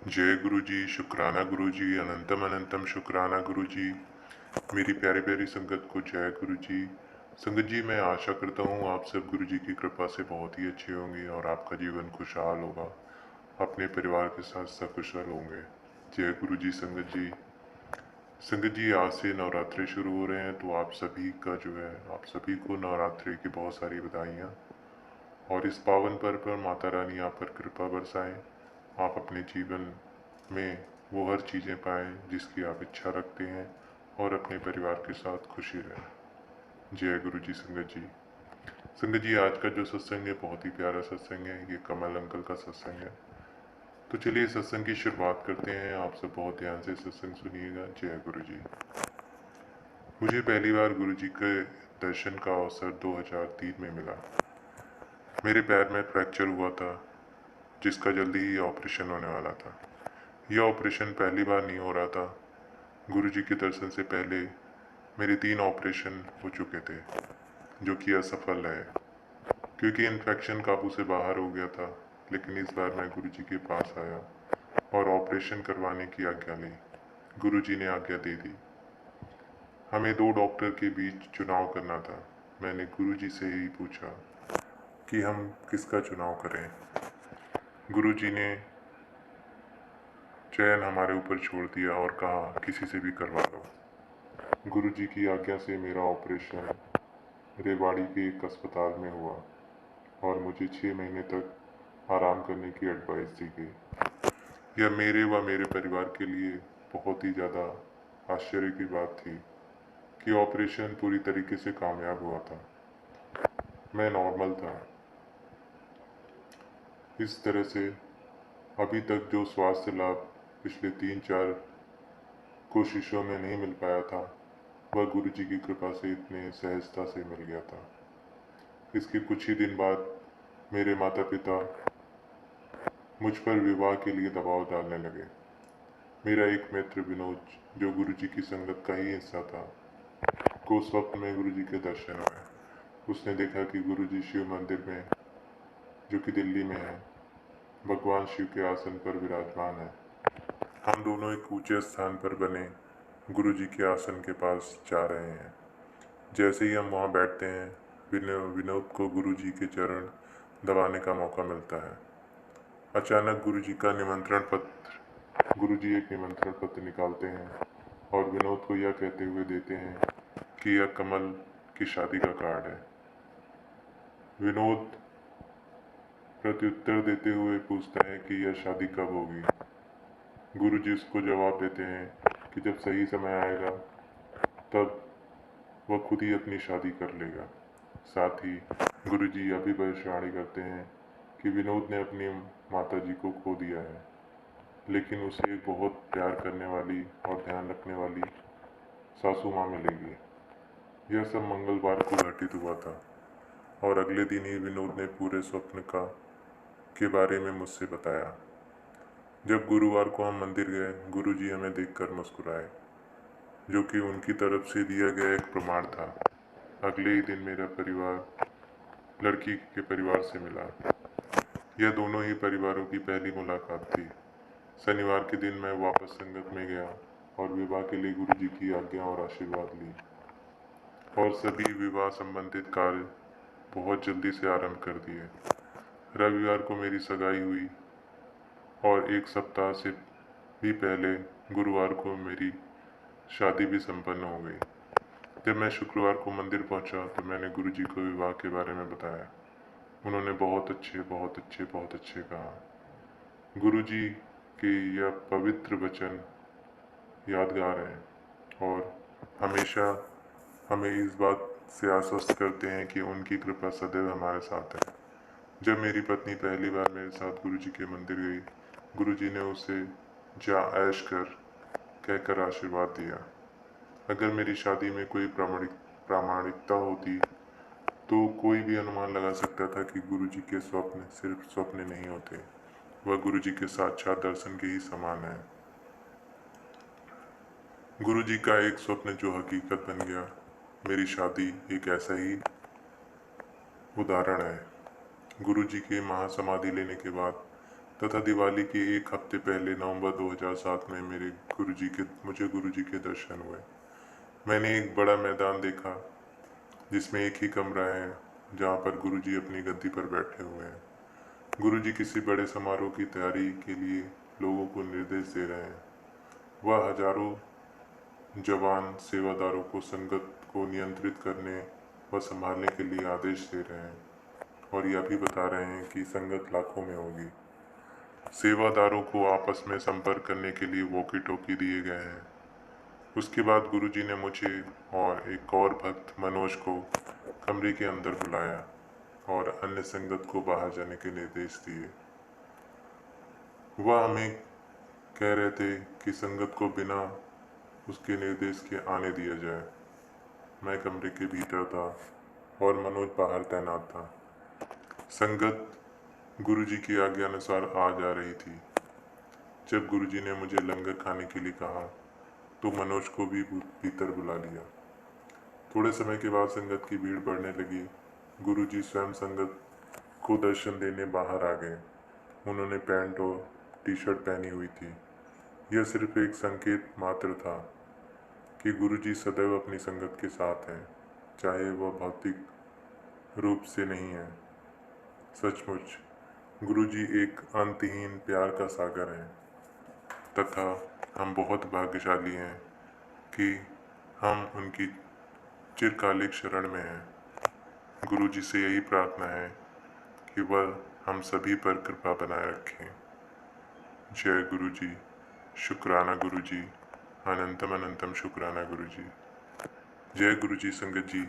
जय गुरु जी, शुक्राना गुरु जी, अनंतम अनंतम शुक्राना गुरु जी। मेरी प्यारी प्यारी संगत को जय गुरु जी। संगत जी, मैं आशा करता हूँ आप सब गुरु जी की कृपा से बहुत ही अच्छे होंगे और आपका जीवन खुशहाल होगा। अपने परिवार के साथ सकुशल होंगे। जय गुरु जी। संगत जी, संगत जी, आज से नवरात्रे शुरू हो रहे हैं, तो आप सभी का जो है, आप सभी को नवरात्रि की बहुत सारी बधाइयाँ। और इस पावन पर्व पर माता रानी आप पर कृपा बरसाएं। आप अपने जीवन में वो हर चीज़ें पाएं जिसकी आप इच्छा रखते हैं और अपने परिवार के साथ खुशी रहें। जय गुरु जी। संगत जी, संगत जी, आज का जो सत्संग है बहुत ही प्यारा सत्संग है। ये कमल अंकल का सत्संग है। तो चलिए सत्संग की शुरुआत करते हैं। आप सब बहुत ध्यान से सत्संग सुनिएगा। जय गुरु जी। मुझे पहली बार गुरु जी के दर्शन का अवसर 2003 में मिला। मेरे पैर में फ्रैक्चर हुआ था, जिसका जल्दी ही ऑपरेशन होने वाला था। यह ऑपरेशन पहली बार नहीं हो रहा था। गुरु जी के दर्शन से पहले मेरे 3 ऑपरेशन हो चुके थे, जो कि असफल रहे क्योंकि इन्फेक्शन काबू से बाहर हो गया था। लेकिन इस बार मैं गुरु जी के पास आया और ऑपरेशन करवाने की आज्ञा ली। गुरु जी ने आज्ञा दे दी। हमें 2 डॉक्टर के बीच चुनाव करना था। मैंने गुरु जी से ही पूछा कि हम किसका चुनाव करें। गुरु जी ने चयन हमारे ऊपर छोड़ दिया और कहा, किसी से भी करवा लो। गुरु जी की आज्ञा से मेरा ऑपरेशन रेवाड़ी के एक अस्पताल में हुआ और मुझे 6 महीने तक आराम करने की एडवाइस दी गई। यह मेरे व मेरे परिवार के लिए बहुत ही ज़्यादा आश्चर्य की बात थी कि ऑपरेशन पूरी तरीके से कामयाब हुआ था। मैं नॉर्मल था। इस तरह से अभी तक जो स्वास्थ्य लाभ पिछले 3-4 कोशिशों में नहीं मिल पाया था, वह गुरु जी की कृपा से इतने सहजता से मिल गया था। इसके कुछ ही दिन बाद मेरे माता पिता मुझ पर विवाह के लिए दबाव डालने लगे। मेरा एक मित्र विनोद, जो गुरु जी की संगत का ही हिस्सा था, को स्वप्न में गुरु जी के दर्शन हुए। उसने देखा कि गुरु जी शिव मंदिर में, जो कि दिल्ली में है, भगवान शिव के आसन पर विराजमान है। हम दोनों एक ऊंचे स्थान पर बने गुरु जी के आसन के पास जा रहे हैं। जैसे ही हम वहाँ बैठते हैं, विनोद को गुरु जी के चरण दबाने का मौका मिलता है। अचानक गुरु जी एक निमंत्रण पत्र निकालते हैं और विनोद को यह कहते हुए देते हैं कि यह कमल की शादी का कार्ड है। विनोद प्रत्युत्तर देते हुए पूछता है कि यह शादी कब होगी। गुरु जी उसको जवाब देते हैं कि जब सही समय आएगा तब वह खुद ही अपनी शादी कर लेगा। साथ ही गुरु जी यह भी भविष्यवाणी करते हैं कि विनोद ने अपनी माता जी को खो दिया है, लेकिन उसे एक बहुत प्यार करने वाली और ध्यान रखने वाली सासू माँ मिलेगी। यह सब मंगलवार को घटित हुआ था और अगले दिन ही विनोद ने पूरे स्वप्न के बारे में मुझसे बताया। जब गुरुवार को हम मंदिर गए, गुरु जी हमें देखकर मुस्कुराए, जो कि उनकी तरफ से दिया गया एक प्रमाण था। अगले ही दिन मेरा परिवार लड़की के परिवार से मिला। यह दोनों ही परिवारों की पहली मुलाकात थी। शनिवार के दिन मैं वापस संगत में गया और विवाह के लिए गुरु जी की आज्ञा और आशीर्वाद ली और सभी विवाह संबंधित कार्य बहुत जल्दी से आरंभ कर दिए। रविवार को मेरी सगाई हुई और एक सप्ताह से भी पहले गुरुवार को मेरी शादी भी संपन्न हो गई। जब मैं शुक्रवार को मंदिर पहुंचा तो मैंने गुरु जी को विवाह के बारे में बताया। उन्होंने बहुत अच्छे बहुत अच्छे बहुत अच्छे कहा। गुरु जी के यह पवित्र वचन यादगार हैं और हमेशा हमें इस बात से आश्वस्त करते हैं कि उनकी कृपा सदैव हमारे साथ है। जब मेरी पत्नी पहली बार मेरे साथ गुरु जी के मंदिर गई, गुरु जी ने उसे जा ऐश कर कहकर आशीर्वाद दिया। अगर मेरी शादी में कोई प्रामाणिकता होती तो कोई भी अनुमान लगा सकता था कि गुरु जी के स्वप्न सिर्फ स्वप्न नहीं होते, वह गुरु जी के साक्षात दर्शन के ही समान है। गुरु जी का एक स्वप्न जो हकीकत बन गया, मेरी शादी एक ऐसा ही उदाहरण है। गुरु जी के महासमाधि लेने के बाद तथा दिवाली के एक हफ्ते पहले नवंबर 2007 में मुझे गुरुजी के दर्शन हुए। मैंने एक बड़ा मैदान देखा जिसमें एक ही कमरा है जहाँ पर गुरुजी अपनी गद्दी पर बैठे हुए हैं। गुरुजी किसी बड़े समारोह की तैयारी के लिए लोगों को निर्देश दे रहे हैं। वह हजारों जवान सेवादारों को संगत को नियंत्रित करने व संभालने के लिए आदेश दे रहे हैं और यह भी बता रहे हैं कि संगत लाखों में होगी। सेवादारों को आपस में संपर्क करने के लिए वॉकी टॉकी दिए गए हैं। उसके बाद गुरुजी ने मुझे और एक और भक्त मनोज को कमरे के अंदर बुलाया और अन्य संगत को बाहर जाने के निर्देश दिए। वह हमें कह रहे थे कि संगत को बिना उसके निर्देश के आने दिया जाए। मैं कमरे के भीतर था और मनोज बाहर तैनात था। संगत गुरुजी की आज्ञानुसार आ जा रही थी। जब गुरुजी ने मुझे लंगर खाने के लिए कहा तो मनोज को भी भीतर बुला लिया। थोड़े समय के बाद संगत की भीड़ बढ़ने लगी। गुरुजी स्वयं संगत को दर्शन देने बाहर आ गए। उन्होंने पैंट और टी शर्ट पहनी हुई थी। यह सिर्फ एक संकेत मात्र था कि गुरुजी सदैव अपनी संगत के साथ हैं, चाहे वह भौतिक रूप से नहीं है। सचमुच गुरुजी एक अंतहीन प्यार का सागर है तथा हम बहुत भाग्यशाली हैं कि हम उनकी चिरकालिक शरण में हैं। गुरुजी से यही प्रार्थना है कि वह हम सभी पर कृपा बनाए रखें। जय गुरुजी, शुक्राना गुरुजी, अनंतम अनंतम शुक्राना गुरुजी। जय गुरुजी संगत जी।